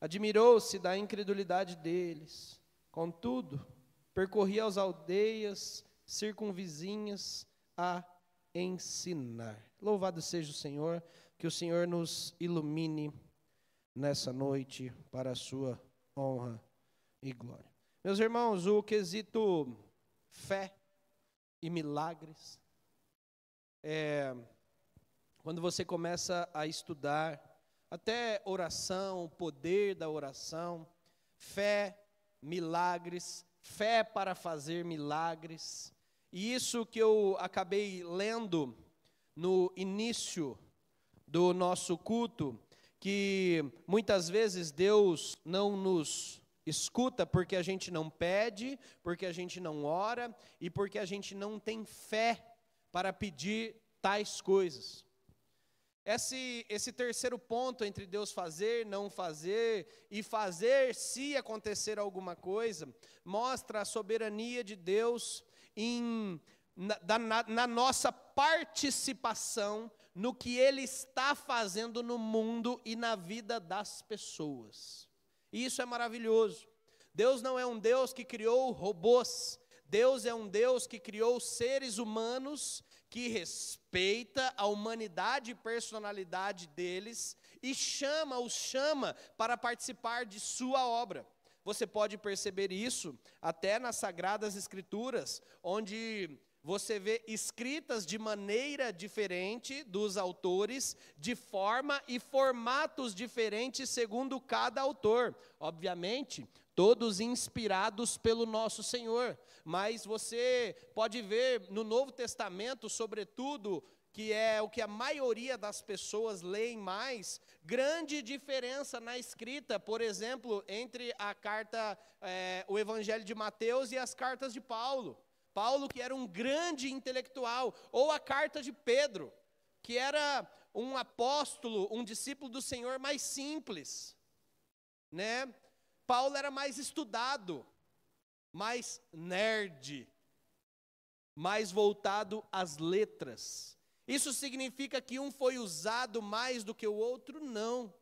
Admirou-se da incredulidade deles. Contudo, percorria as aldeias circunvizinhas a ensinar. Louvado seja o Senhor, que o Senhor nos ilumine nessa noite para a sua honra e glória. Meus irmãos, o quesito fé e milagres, quando você começa a estudar até oração, o poder da oração, fé, milagres, fé para fazer milagres. E isso que eu acabei lendo no início do nosso culto, que muitas vezes Deus não nos escuta porque a gente não pede, porque a gente não ora e porque a gente não tem fé para pedir tais coisas. Esse terceiro ponto entre Deus fazer, não fazer e fazer se acontecer alguma coisa, mostra a soberania de Deus na nossa participação no que Ele está fazendo no mundo e na vida das pessoas. E isso é maravilhoso. Deus não é um Deus que criou robôs, Deus é um Deus que criou seres humanos que respeita a humanidade e personalidade deles e os chama para participar de sua obra. Você pode perceber isso até nas Sagradas Escrituras, onde você vê escritas de maneira diferente dos autores, de forma e formatos diferentes segundo cada autor. Obviamente, todos inspirados pelo nosso Senhor. Mas você pode ver no Novo Testamento, sobretudo, que é o que a maioria das pessoas leem mais, grande diferença na escrita, por exemplo, entre a carta, o Evangelho de Mateus e as cartas de Paulo. Paulo, que era um grande intelectual, ou a carta de Pedro, que era um apóstolo, um discípulo do Senhor mais simples, né? Paulo era mais estudado, mais nerd, mais voltado às letras. Isso significa que um foi usado mais do que o outro? Não.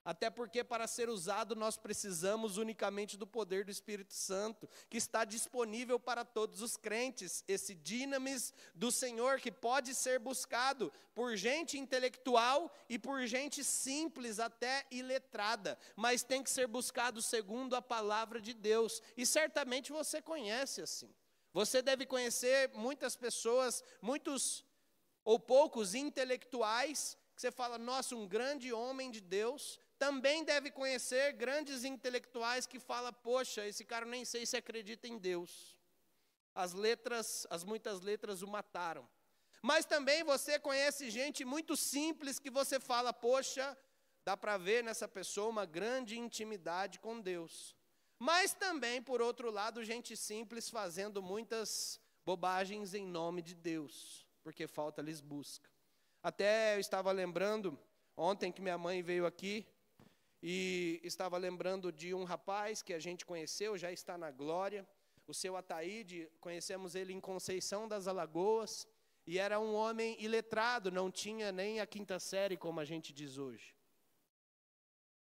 Até porque para ser usado nós precisamos unicamente do poder do Espírito Santo, que está disponível para todos os crentes, esse dinamis do Senhor que pode ser buscado por gente intelectual e por gente simples, até iletrada, mas tem que ser buscado segundo a palavra de Deus, e certamente você conhece assim. Você deve conhecer muitas pessoas, muitos ou poucos intelectuais, que você fala, nossa, um grande homem de Deus. Também deve conhecer grandes intelectuais que falam, poxa, esse cara nem sei se acredita em Deus. As muitas letras o mataram. Mas também você conhece gente muito simples que você fala, poxa, dá para ver nessa pessoa uma grande intimidade com Deus. Mas também, por outro lado, gente simples fazendo muitas bobagens em nome de Deus, porque falta-lhes busca. Até eu estava lembrando, ontem que minha mãe veio aqui, e estava lembrando de um rapaz que a gente conheceu, já está na glória, o seu Ataíde, conhecemos ele em Conceição das Alagoas, e era um homem iletrado, não tinha nem a 5ª série, como a gente diz hoje.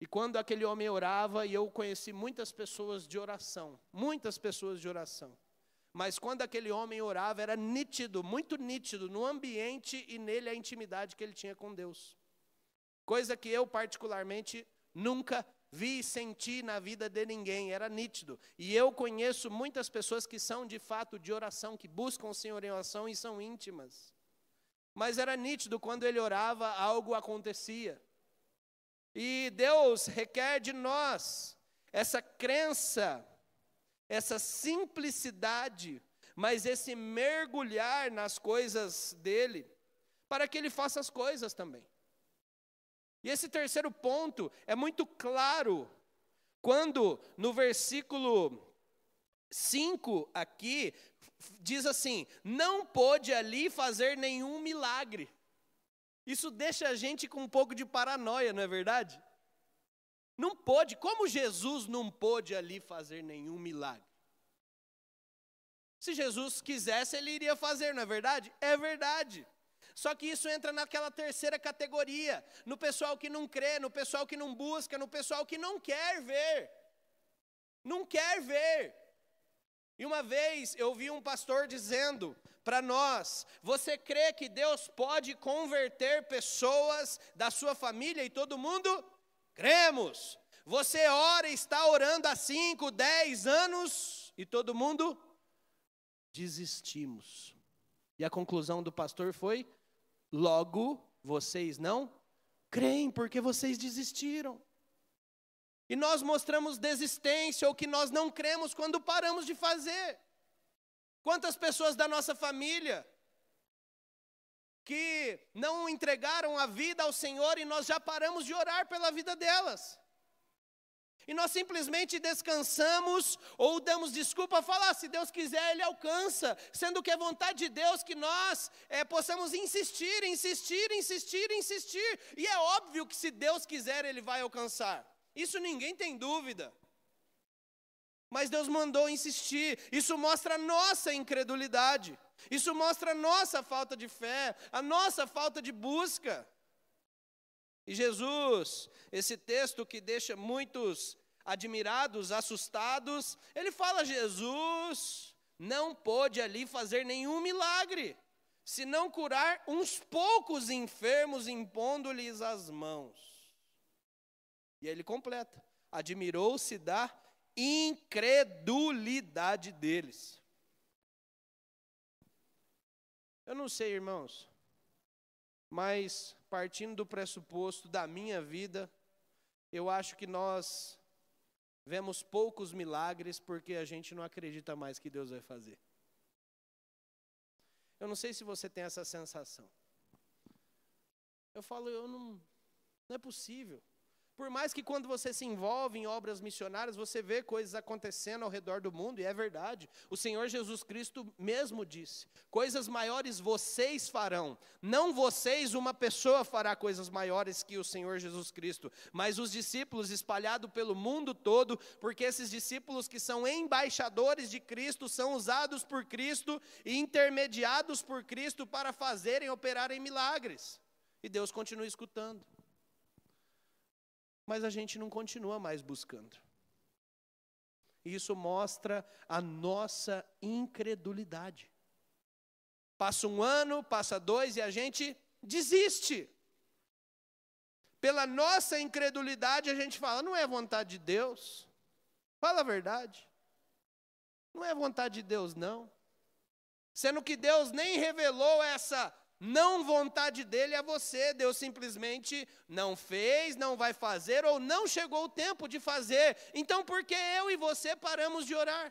E quando aquele homem orava, e eu conheci muitas pessoas de oração, mas quando aquele homem orava, era nítido, muito nítido, no ambiente e nele a intimidade que ele tinha com Deus. Coisa que eu particularmente nunca vi e senti na vida de ninguém, era nítido. E eu conheço muitas pessoas que são de fato de oração, que buscam o Senhor em oração e são íntimas. Mas era nítido, quando ele orava, algo acontecia. E Deus requer de nós essa crença, essa simplicidade, mas esse mergulhar nas coisas dele, para que ele faça as coisas também. E esse terceiro ponto é muito claro, quando no versículo 5 aqui, diz assim, não pôde ali fazer nenhum milagre. Isso deixa a gente com um pouco de paranoia, não é verdade? Não pôde, como Jesus não pôde ali fazer nenhum milagre? Se Jesus quisesse, ele iria fazer, não é verdade? É verdade. Só que isso entra naquela terceira categoria, no pessoal que não crê, no pessoal que não busca, no pessoal que não quer ver. Não quer ver. E uma vez eu vi um pastor dizendo para nós: você crê que Deus pode converter pessoas da sua família? E todo mundo, cremos. Você ora e está orando há 5, 10 anos, e todo mundo, desistimos. E a conclusão do pastor foi: logo, vocês não creem, porque vocês desistiram. E nós mostramos desistência, ou que nós não cremos quando paramos de fazer. Quantas pessoas da nossa família que não entregaram a vida ao Senhor e nós já paramos de orar pela vida delas. E nós simplesmente descansamos ou damos desculpa a falar: se Deus quiser, Ele alcança. Sendo que é vontade de Deus que nós possamos insistir. E é óbvio que se Deus quiser, Ele vai alcançar. Isso ninguém tem dúvida. Mas Deus mandou insistir. Isso mostra a nossa incredulidade. Isso mostra a nossa falta de fé, a nossa falta de busca. E Jesus, esse texto que deixa muitos admirados, assustados, ele fala: Jesus não pôde ali fazer nenhum milagre, se não curar uns poucos enfermos, impondo-lhes as mãos. E aí ele completa: admirou-se da incredulidade deles. Eu não sei, irmãos, mas partindo do pressuposto da minha vida, eu acho que nós vemos poucos milagres porque a gente não acredita mais que Deus vai fazer. Eu não sei se você tem essa sensação. Eu falo, não é possível. Por mais que quando você se envolve em obras missionárias, você vê coisas acontecendo ao redor do mundo, e é verdade. O Senhor Jesus Cristo mesmo disse: coisas maiores vocês farão. Não vocês, uma pessoa fará coisas maiores que o Senhor Jesus Cristo, mas os discípulos espalhados pelo mundo todo, porque esses discípulos que são embaixadores de Cristo, são usados por Cristo e intermediados por Cristo para fazerem, operarem milagres. E Deus continua escutando. Mas a gente não continua mais buscando. E isso mostra a nossa incredulidade. Passa um ano, passa 2 e a gente desiste. Pela nossa incredulidade a gente fala: não é vontade de Deus. Fala a verdade. Não é vontade de Deus, não. Sendo que Deus nem revelou essa não vontade dele a você. Deus simplesmente não fez, não vai fazer, ou não chegou o tempo de fazer. Então por que eu e você paramos de orar?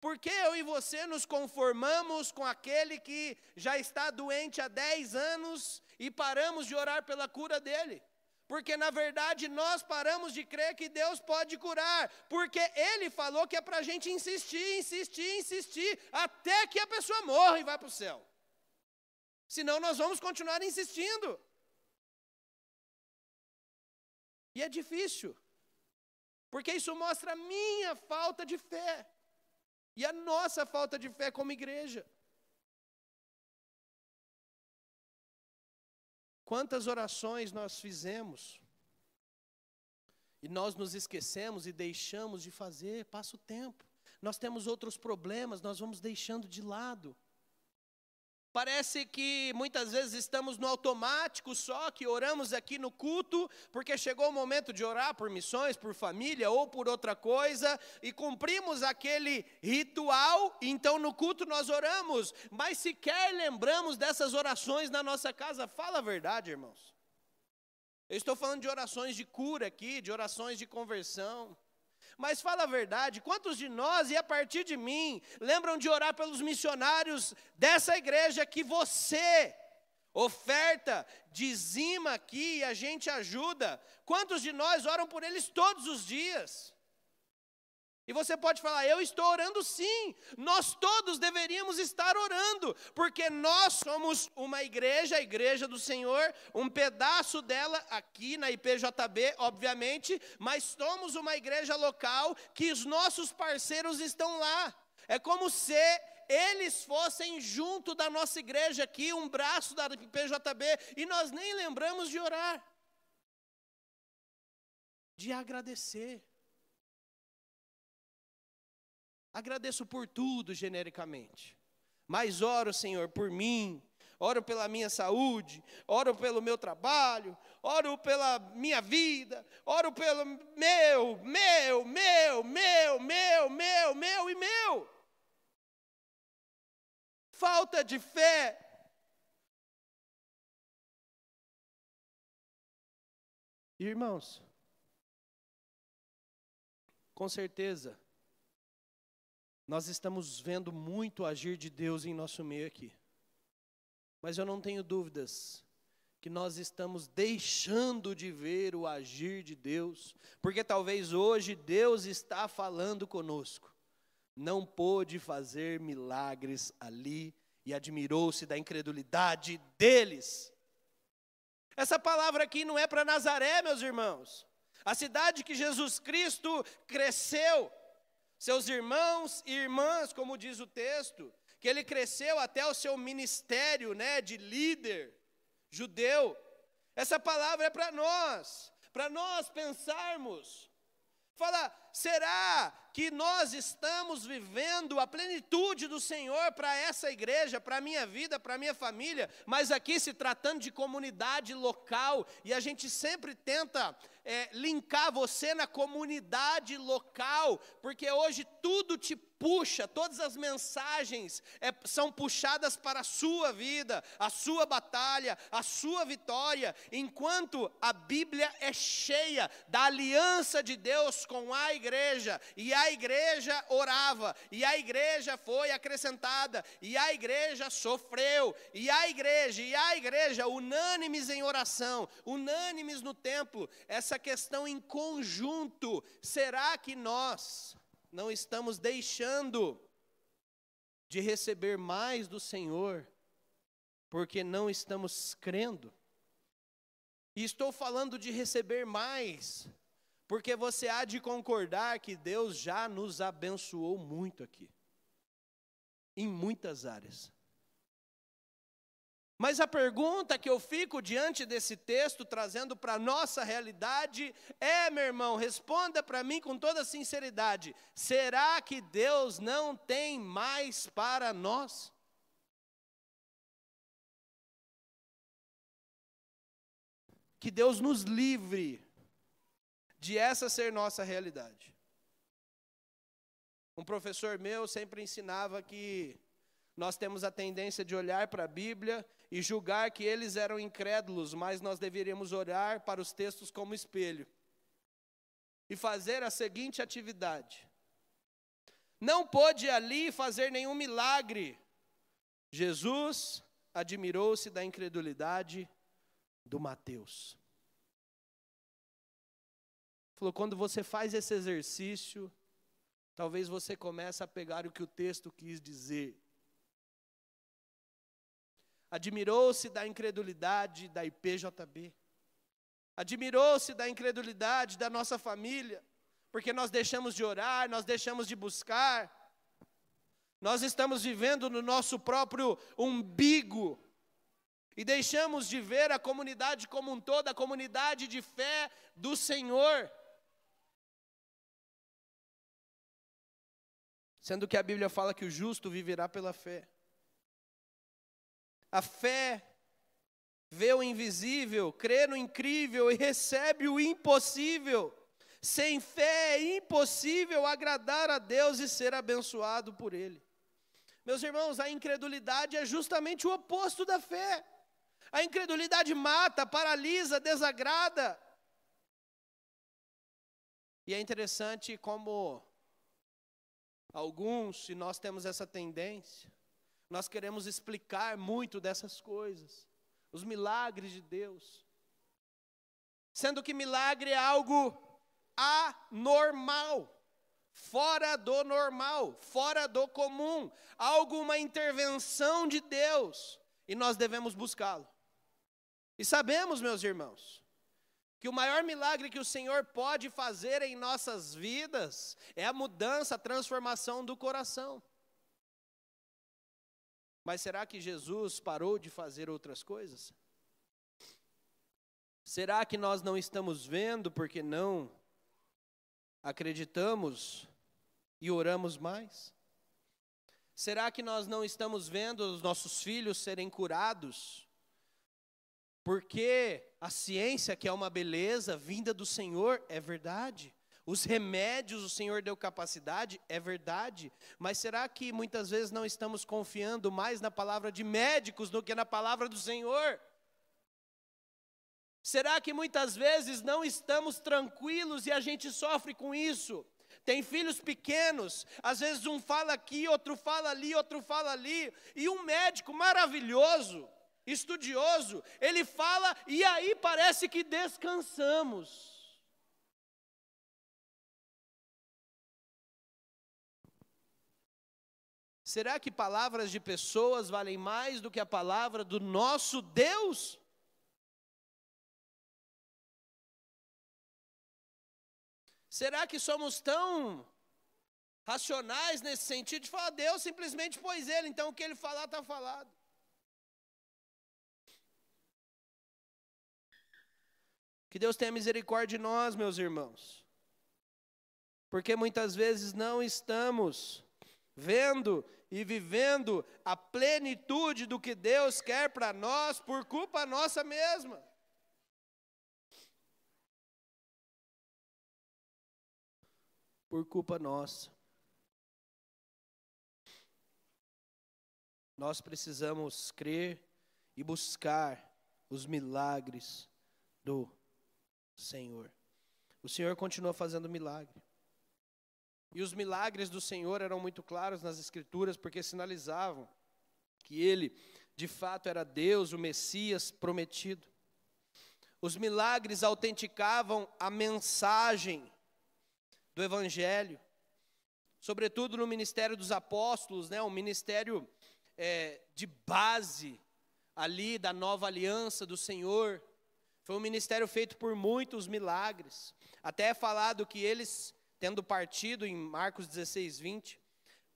Por que eu e você nos conformamos com aquele que já está doente há 10 anos e paramos de orar pela cura dele? Porque na verdade nós paramos de crer que Deus pode curar, porque Ele falou que é para a gente insistir, até que a pessoa morra e vá para o céu. Senão nós vamos continuar insistindo. E é difícil, porque isso mostra a minha falta de fé, e a nossa falta de fé como igreja. Quantas orações nós fizemos e nós nos esquecemos e deixamos de fazer, passa o tempo. Nós temos outros problemas, nós vamos deixando de lado. Parece que muitas vezes estamos no automático só, que oramos aqui no culto, porque chegou o momento de orar por missões, por família ou por outra coisa, e cumprimos aquele ritual, então no culto nós oramos, mas sequer lembramos dessas orações na nossa casa. Fala a verdade, irmãos. Eu estou falando de orações de cura aqui, de orações de conversão. Mas fala a verdade, quantos de nós, e a partir de mim, lembram de orar pelos missionários dessa igreja que você oferta, dizima aqui e a gente ajuda? Quantos de nós oram por eles todos os dias? E você pode falar: eu estou orando sim. Nós todos deveríamos estar orando, porque nós somos uma igreja, a igreja do Senhor, um pedaço dela aqui na IPJB, obviamente, mas somos uma igreja local que os nossos parceiros estão lá. É como se eles fossem junto da nossa igreja aqui, um braço da PJB, e nós nem lembramos de orar, de agradecer. Agradeço por tudo, genericamente, mas oro, Senhor, por mim, oro pela minha saúde, oro pelo meu trabalho, oro pela minha vida, oro pelo meu e meu. Falta de fé. Irmãos, com certeza, nós estamos vendo muito agir de Deus em nosso meio aqui. Mas eu não tenho dúvidas que nós estamos deixando de ver o agir de Deus, porque talvez hoje Deus está falando conosco. Não pôde fazer milagres ali e admirou-se da incredulidade deles. Essa palavra aqui não é para Nazaré, meus irmãos. A cidade que Jesus Cristo cresceu. Seus irmãos e irmãs, como diz o texto, que ele cresceu até o seu ministério, de líder judeu. Essa palavra é para nós pensarmos. Fala, será que nós estamos vivendo a plenitude do Senhor para essa igreja, para a minha vida, para a minha família, mas aqui se tratando de comunidade local, e a gente sempre tenta linkar você na comunidade local, porque hoje tudo te puxa, todas as mensagens são puxadas para a sua vida, a sua batalha, a sua vitória, enquanto a Bíblia é cheia da aliança de Deus com a igreja, e a igreja orava, e a igreja foi acrescentada, e a igreja sofreu, e a igreja unânimes em oração, unânimes no templo, essa questão em conjunto. Será que nós não estamos deixando de receber mais do Senhor, porque não estamos crendo? E estou falando de receber mais, porque você há de concordar que Deus já nos abençoou muito aqui, em muitas áreas. Mas a pergunta que eu fico diante desse texto, trazendo para a nossa realidade, meu irmão, responda para mim com toda sinceridade: será que Deus não tem mais para nós? Que Deus nos livre de essa ser nossa realidade. Um professor meu sempre ensinava que nós temos a tendência de olhar para a Bíblia e julgar que eles eram incrédulos, mas nós deveríamos olhar para os textos como espelho e fazer a seguinte atividade: não pôde ali fazer nenhum milagre. Jesus admirou-se da incredulidade do Mateus. Falou, quando você faz esse exercício, talvez você comece a pegar o que o texto quis dizer. Admirou-se da incredulidade da IPJB. Admirou-se da incredulidade da nossa família, porque nós deixamos de orar, nós deixamos de buscar. Nós estamos vivendo no nosso próprio umbigo e deixamos de ver a comunidade como um todo, a comunidade de fé do Senhor. Sendo que a Bíblia fala que o justo viverá pela fé. A fé vê o invisível, crê no incrível e recebe o impossível. Sem fé é impossível agradar a Deus e ser abençoado por Ele. Meus irmãos, a incredulidade é justamente o oposto da fé. A incredulidade mata, paralisa, desagrada. E é interessante como alguns, se nós temos essa tendência, nós queremos explicar muito dessas coisas, os milagres de Deus, sendo que milagre é algo anormal, fora do normal, fora do comum, uma intervenção de Deus, e nós devemos buscá-lo. E sabemos, meus irmãos, que o maior milagre que o Senhor pode fazer em nossas vidas é a mudança, a transformação do coração. Mas será que Jesus parou de fazer outras coisas? Será que nós não estamos vendo porque não acreditamos e oramos mais? Será que nós não estamos vendo os nossos filhos serem curados? Porque a ciência, que é uma beleza vinda do Senhor, é verdade. Os remédios o Senhor deu capacidade, é verdade. Mas será que muitas vezes não estamos confiando mais na palavra de médicos do que na palavra do Senhor? Será que muitas vezes não estamos tranquilos e a gente sofre com isso? Tem filhos pequenos, às vezes um fala aqui, outro fala ali, outro fala ali, e um médico maravilhoso, estudioso, ele fala e aí parece que descansamos. Será que palavras de pessoas valem mais do que a palavra do nosso Deus? Será que somos tão racionais nesse sentido de falar, Deus simplesmente pôs ele, então o que ele falar está falado? Que Deus tenha misericórdia de nós, meus irmãos. Porque muitas vezes não estamos vendo e vivendo a plenitude do que Deus quer para nós por culpa nossa mesma. Por culpa nossa. Nós precisamos crer e buscar os milagres do Senhor. O Senhor continua fazendo milagre. E os milagres do Senhor eram muito claros nas Escrituras, porque sinalizavam que Ele, de fato, era Deus, o Messias prometido. Os milagres autenticavam a mensagem do Evangelho, sobretudo no ministério dos apóstolos, um ministério de base ali da nova aliança do Senhor. Foi um ministério feito por muitos milagres. Até é falado que eles, tendo partido em Marcos 16, 20,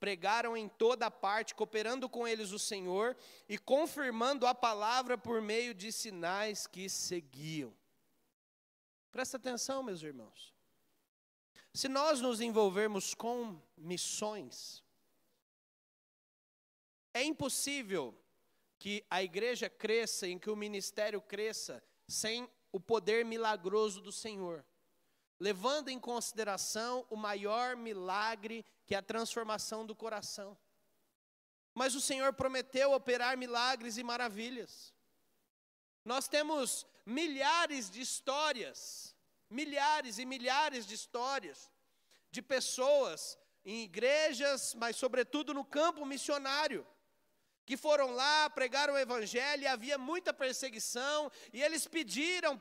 pregaram em toda parte, cooperando com eles o Senhor e confirmando a palavra por meio de sinais que seguiam. Presta atenção, meus irmãos. Se nós nos envolvermos com missões, é impossível que a igreja cresça, em que o ministério cresça, sem o poder milagroso do Senhor, levando em consideração o maior milagre, que é a transformação do coração. Mas o Senhor prometeu operar milagres e maravilhas. Nós temos milhares de histórias, milhares e milhares de histórias de pessoas em igrejas, mas sobretudo no campo missionário, que foram lá, pregaram o Evangelho, e havia muita perseguição, e eles pediam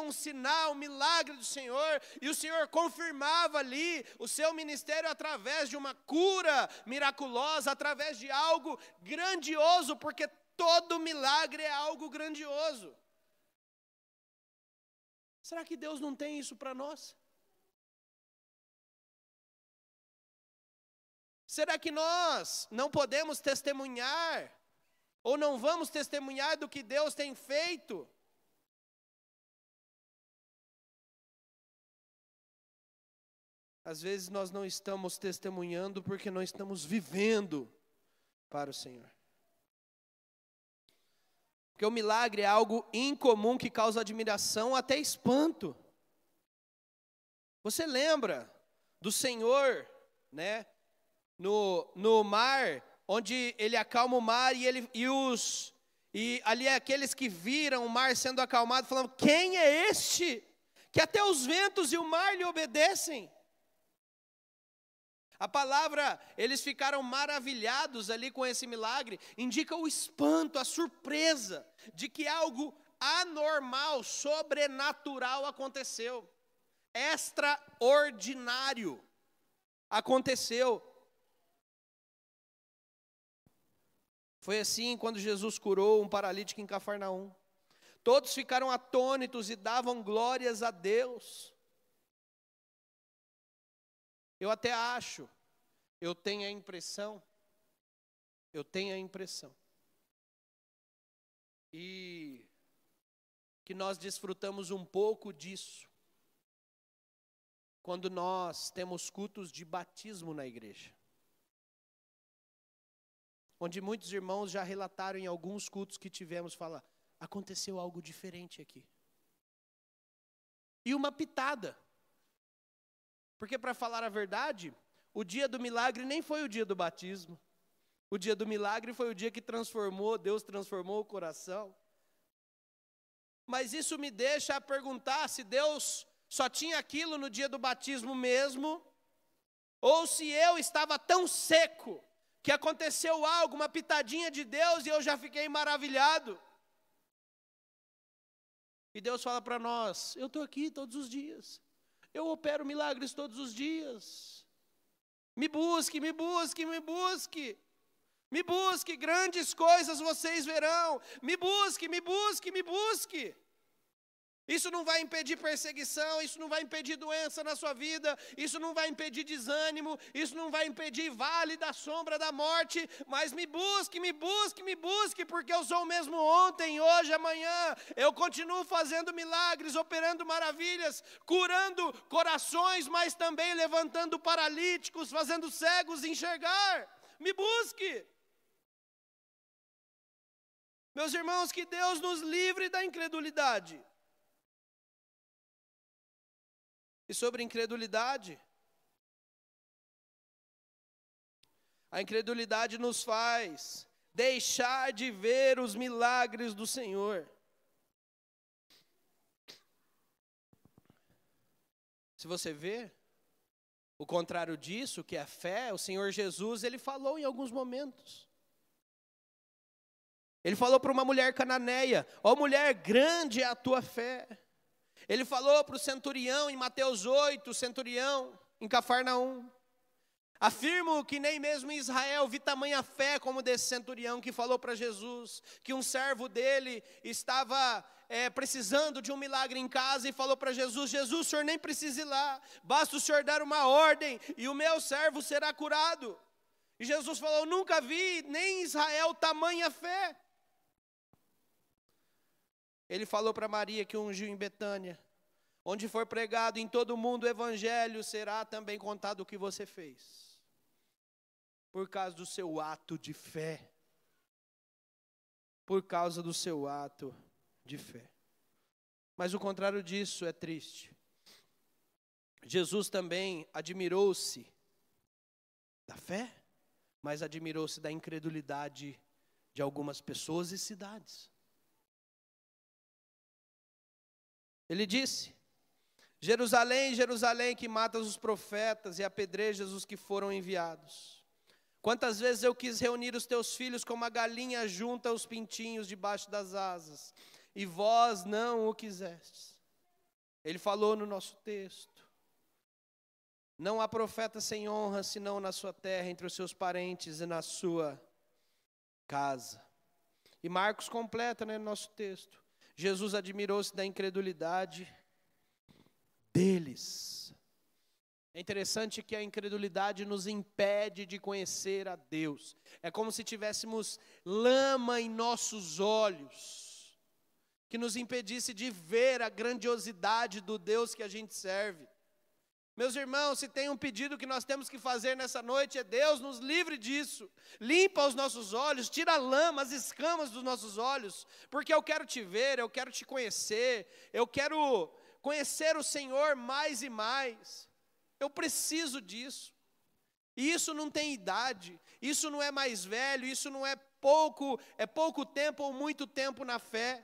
um sinal, um milagre do Senhor, e o Senhor confirmava ali o seu ministério através de uma cura miraculosa, através de algo grandioso, porque todo milagre é algo grandioso. Será que Deus não tem isso para nós? Será que nós não podemos testemunhar, ou não vamos testemunhar do que Deus tem feito? Às vezes nós não estamos testemunhando porque não estamos vivendo para o Senhor. Porque o milagre é algo incomum que causa admiração, até espanto. Você lembra do Senhor, no mar, onde Ele acalma o mar, e ali aqueles que viram o mar sendo acalmado, falando, quem é este? Que até os ventos e o mar lhe obedecem. A palavra, eles ficaram maravilhados ali com esse milagre, indica o espanto, a surpresa de que algo anormal, sobrenatural aconteceu, extraordinário aconteceu. Foi assim quando Jesus curou um paralítico em Cafarnaum. Todos ficaram atônitos e davam glórias a Deus. Eu até acho, eu tenho a impressão, Eu tenho a impressão. E que nós desfrutamos um pouco disso quando nós temos cultos de batismo na igreja. Onde muitos irmãos já relataram em alguns cultos que tivemos, fala, aconteceu algo diferente aqui. E uma pitada. Porque para falar a verdade, o dia do milagre nem foi o dia do batismo. O dia do milagre foi o dia que Deus transformou o coração. Mas isso me deixa a perguntar se Deus só tinha aquilo no dia do batismo mesmo, ou se eu estava tão seco que aconteceu algo, uma pitadinha de Deus e eu já fiquei maravilhado. E Deus fala para nós, eu estou aqui todos os dias, eu opero milagres todos os dias. Me busque, me busque, me busque. Me busque, grandes coisas vocês verão. Me busque, me busque, me busque. Isso não vai impedir perseguição, isso não vai impedir doença na sua vida, isso não vai impedir desânimo, isso não vai impedir vale da sombra da morte, mas me busque, me busque, me busque, porque eu sou o mesmo ontem, hoje, amanhã. Eu continuo fazendo milagres, operando maravilhas, curando corações, mas também levantando paralíticos, fazendo cegos enxergar. Me busque. Meus irmãos, que Deus nos livre da incredulidade. E sobre incredulidade, a incredulidade nos faz deixar de ver os milagres do Senhor. Se você vê, o contrário disso, que é a fé, o Senhor Jesus, Ele falou em alguns momentos. Ele falou para uma mulher cananeia, ó mulher, grande é a tua fé. Ele falou para o centurião em Mateus 8, o centurião em Cafarnaum. Afirmo que nem mesmo em Israel vi tamanha fé como desse centurião que falou para Jesus, que um servo dele estava precisando de um milagre em casa e falou para Jesus, Jesus, o senhor nem precisa ir lá, basta o senhor dar uma ordem e o meu servo será curado. E Jesus falou, nunca vi nem em Israel tamanha fé. Ele falou para Maria que ungiu em Betânia, onde for pregado em todo o mundo o evangelho, será também contado o que você fez, por causa do seu ato de fé, por causa do seu ato de fé. Mas o contrário disso é triste. Jesus também admirou-se da fé, mas admirou-se da incredulidade de algumas pessoas e cidades. Ele disse, Jerusalém, Jerusalém, que matas os profetas e apedrejas os que foram enviados. Quantas vezes eu quis reunir os teus filhos como a galinha junta os pintinhos debaixo das asas, e vós não o quisestes. Ele falou no nosso texto, não há profeta sem honra, senão na sua terra, entre os seus parentes e na sua casa. E Marcos completa, no nosso texto. Jesus admirou-se da incredulidade deles. É interessante que a incredulidade nos impede de conhecer a Deus. É como se tivéssemos lama em nossos olhos, que nos impedisse de ver a grandiosidade do Deus que a gente serve. Meus irmãos, se tem um pedido que nós temos que fazer nessa noite, é Deus nos livre disso. Limpa os nossos olhos, tira a lama, as escamas dos nossos olhos, porque eu quero te ver, eu quero te conhecer, eu quero conhecer o Senhor mais e mais. Eu preciso disso. E isso não tem idade, isso não é mais velho, isso não é pouco tempo ou muito tempo na fé.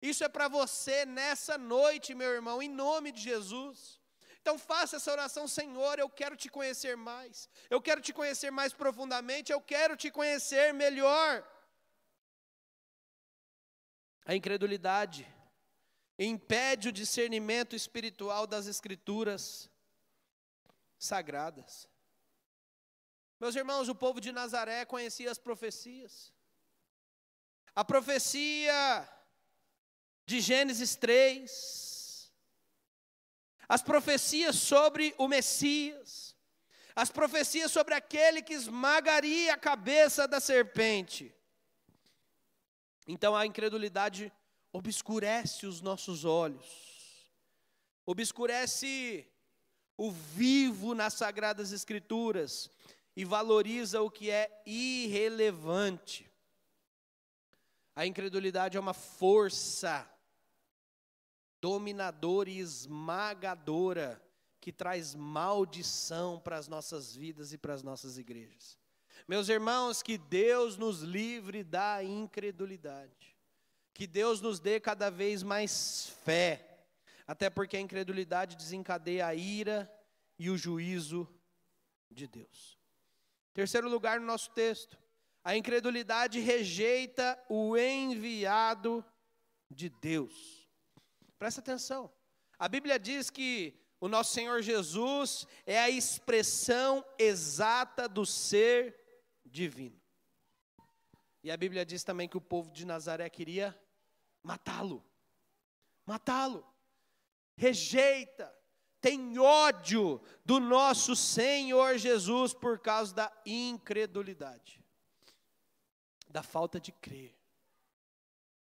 Isso é para você nessa noite, meu irmão, em nome de Jesus. Então faça essa oração, Senhor, eu quero te conhecer mais. Eu quero te conhecer mais profundamente, eu quero te conhecer melhor. A incredulidade impede o discernimento espiritual das Escrituras sagradas. Meus irmãos, o povo de Nazaré conhecia as profecias. A profecia de Gênesis 3, as profecias sobre o Messias, as profecias sobre aquele que esmagaria a cabeça da serpente. Então a incredulidade obscurece os nossos olhos, obscurece o vivo nas Sagradas Escrituras e valoriza o que é irrelevante. A incredulidade é uma força dominadora e esmagadora que traz maldição para as nossas vidas e para as nossas igrejas. Meus irmãos, que Deus nos livre da incredulidade. Que Deus nos dê cada vez mais fé. Até porque a incredulidade desencadeia a ira e o juízo de Deus. Terceiro lugar no nosso texto. A incredulidade rejeita o enviado de Deus. Presta atenção. A Bíblia diz que o nosso Senhor Jesus é a expressão exata do ser divino. E a Bíblia diz também que o povo de Nazaré queria matá-lo. Matá-lo. Rejeita, tem ódio do nosso Senhor Jesus por causa da incredulidade, da falta de crer.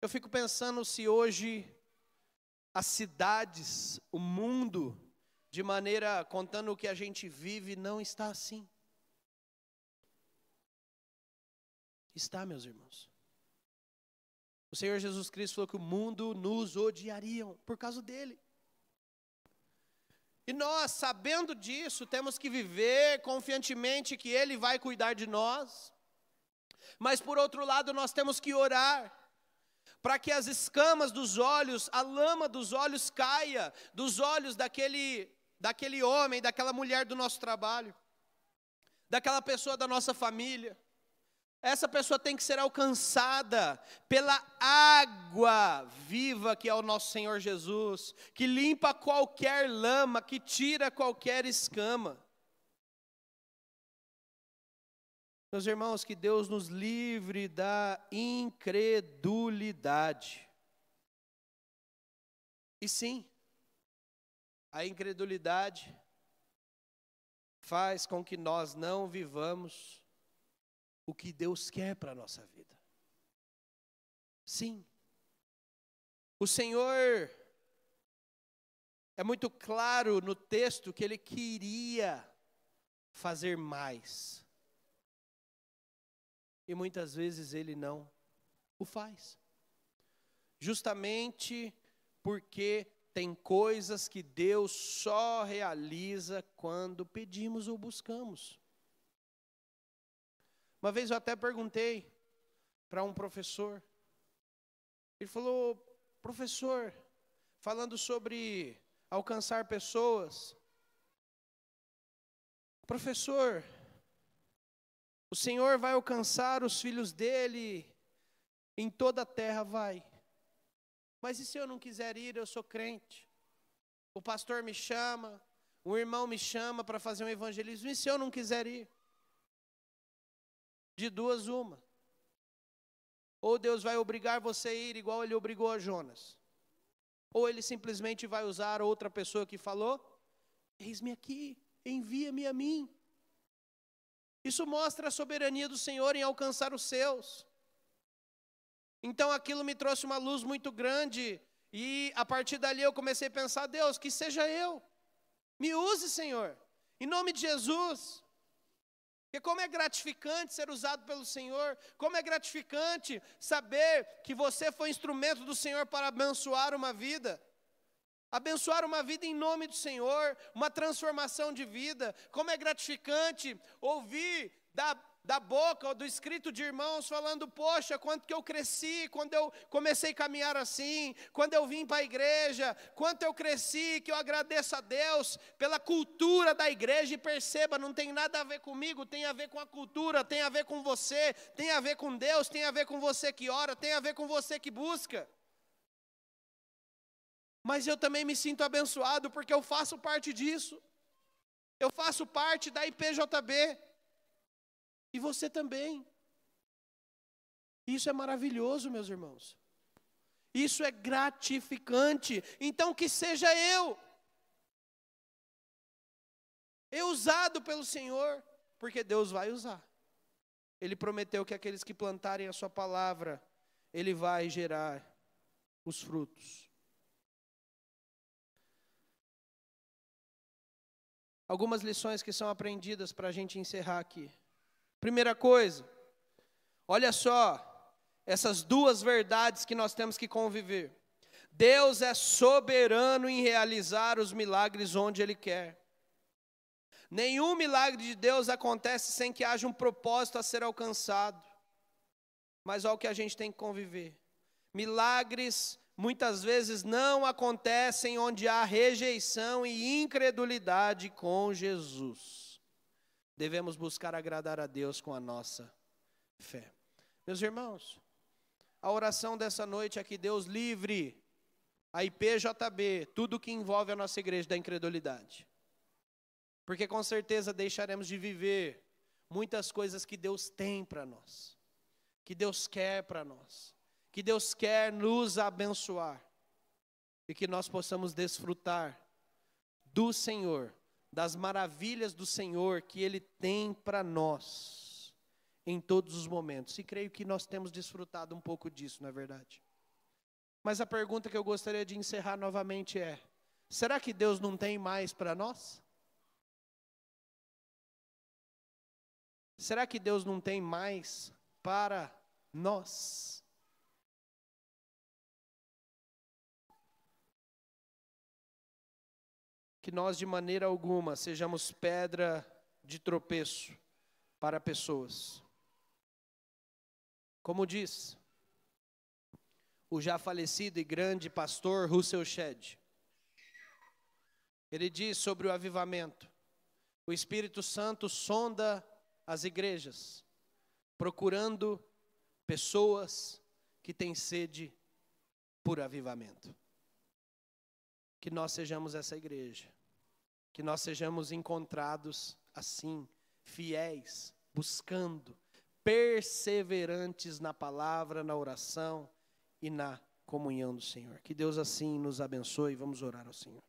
Eu fico pensando se hoje as cidades, o mundo, de maneira, contando o que a gente vive, não está assim. Está, meus irmãos. O Senhor Jesus Cristo falou que o mundo nos odiariam por causa dele. E nós, sabendo disso, temos que viver confiantemente que Ele vai cuidar de nós. Mas por outro lado, nós temos que orar para que as escamas dos olhos, a lama dos olhos caia dos olhos daquele homem, daquela mulher do nosso trabalho, daquela pessoa da nossa família. Essa pessoa tem que ser alcançada pela água viva que é o nosso Senhor Jesus, que limpa qualquer lama, que tira qualquer escama. Meus irmãos, que Deus nos livre da incredulidade. E sim, a incredulidade faz com que nós não vivamos o que Deus quer para a nossa vida. Sim. O Senhor é muito claro no texto que Ele queria fazer mais. E muitas vezes Ele não o faz. Justamente porque tem coisas que Deus só realiza quando pedimos ou buscamos. Uma vez eu até perguntei para um professor. Ele falou: professor, falando sobre alcançar pessoas. Professor, o Senhor vai alcançar os filhos dele em toda a terra, vai. Mas e se eu não quiser ir, eu sou crente. O pastor me chama, o irmão me chama para fazer um evangelismo. E se eu não quiser ir? De duas uma. Ou Deus vai obrigar você a ir igual Ele obrigou a Jonas. Ou Ele simplesmente vai usar outra pessoa que falou: eis-me aqui, envia-me a mim. Isso mostra a soberania do Senhor em alcançar os seus. Então aquilo me trouxe uma luz muito grande. E a partir dali eu comecei a pensar: Deus, que seja eu. Me use, Senhor. Em nome de Jesus. Porque como é gratificante ser usado pelo Senhor, como é gratificante saber que você foi instrumento do Senhor para abençoar uma vida em nome do Senhor, uma transformação de vida. Como é gratificante ouvir da boca ou do escrito de irmãos falando: poxa, quanto que eu cresci quando eu comecei a caminhar assim, quando eu vim para a igreja, quanto eu cresci, que eu agradeço a Deus pela cultura da igreja. E perceba, não tem nada a ver comigo, tem a ver com a cultura, tem a ver com você, tem a ver com Deus, tem a ver com você que ora, tem a ver com você que busca. Mas eu também me sinto abençoado porque eu faço parte disso, eu faço parte da IPJB. E você também. Isso é maravilhoso, meus irmãos. Isso é gratificante. Então que seja eu. é usado pelo Senhor, porque Deus vai usar. Ele prometeu que aqueles que plantarem a sua palavra, Ele vai gerar os frutos. Algumas lições que são aprendidas para a gente encerrar aqui. Primeira coisa, olha só, essas duas verdades que nós temos que conviver. Deus é soberano em realizar os milagres onde Ele quer. Nenhum milagre de Deus acontece sem que haja um propósito a ser alcançado. Mas olha o que a gente tem que conviver. Milagres muitas vezes não acontecem onde há rejeição e incredulidade com Jesus. Devemos buscar agradar a Deus com a nossa fé. Meus irmãos, a oração dessa noite é que Deus livre a IPJB, tudo que envolve a nossa igreja da incredulidade. Porque com certeza deixaremos de viver muitas coisas que Deus tem para nós, que Deus quer para nós, que Deus quer nos abençoar, e que nós possamos desfrutar do Senhor, das maravilhas do Senhor que Ele tem para nós, em todos os momentos. E creio que nós temos desfrutado um pouco disso, não é verdade? Mas a pergunta que eu gostaria de encerrar novamente é: será que Deus não tem mais para nós? Será que Deus não tem mais para nós? Que nós de maneira alguma sejamos pedra de tropeço para pessoas. Como diz o já falecido e grande pastor Russell Shedd, ele diz sobre o avivamento: o Espírito Santo sonda as igrejas, procurando pessoas que têm sede por avivamento. Que nós sejamos essa igreja, que nós sejamos encontrados assim, fiéis, buscando, perseverantes na palavra, na oração e na comunhão do Senhor. Que Deus assim nos abençoe. Vamos orar ao Senhor.